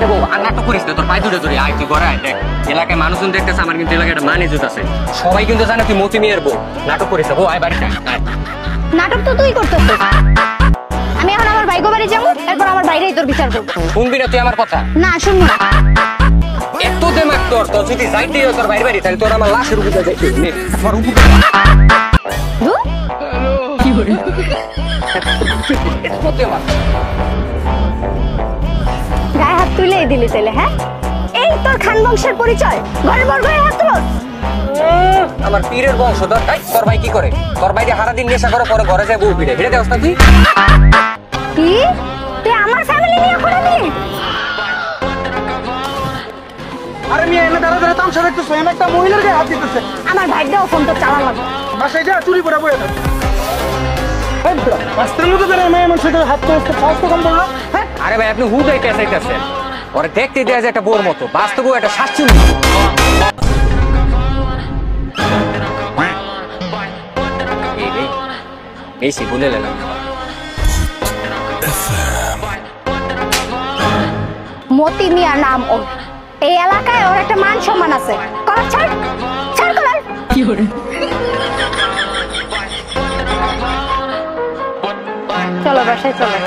দেবো আর নাটক করিস না, তোর পায়ে ধরে ধরে আয় তুই ঘরে আয়। দেখ এলাকায় মানুষজন দেখতেছে, আমার কিন্তু এলাকায় একটা মান ইজ্জত আছে, সবাই কিন্তু জানে তুই মতি মিয়ার বউ। নাটক করিস না, বউ আয় বাড়িতে আয়। নাটক তো তুই করতেছিস। আমি এখন আমার ভাইগো বাড়ি যাবো, এরপর আমার বাইরেই তোর বিচার করবো। শুনবি না তুই আমার কথা? না শুনবো না। এত দেমাক তোর, তোর যদি যাইতে হয় তোর বাইরে বাড়ি, তাহলে তোর আমার লাশের উপরে যাইতে হবে। আমার উপরে ধুর, গায়ে হাত তুলেই দিলি তাহলে? হ্যাঁ, এই তোর খান বংশের পরিচয়, ঘরের বড় গায়ে হাত তুলো। আমার পীরের বংশধর। তাই তোর ভাই কি করে? তোর ভাই সারাদিন নেশা করে, পরে ঘরে যায় বউ পিড়ে ফিরে দেওয়া তুই। কি তুই আমার ফ্যামিলি নিয়ে করে দিলি? আরে মিয়া এনে দাঁড়া দাঁড়া তামসা দেখতেছো, এনে একটা মহিলার গায়ে হাত দিতেছে। আমার ভাইটাও ফোন তো চালান লাগবে। বাসায় যা চুরি করে বয়ে থাক। রাস্তার মধ্যে দাঁড়ায় মেয়ে মানুষের গায়ে হাত তোলতে সাহস তো কম বললাম। হ্যাঁ আরে ভাই আপনি হুদাই পেঁচাইতেছেন, ওরে দেখতে দেওয়া যায় একটা বোর মতো, বাস্তব একটা শাস্তি। বেশি বলে গেলাম। মতি মিয়া নাম ওর, এই এলাকায় ওর একটা মান সম্মান আছে। কলার ছাড়, ছাড় কলার। কি করে? চলো বাসায় চলো।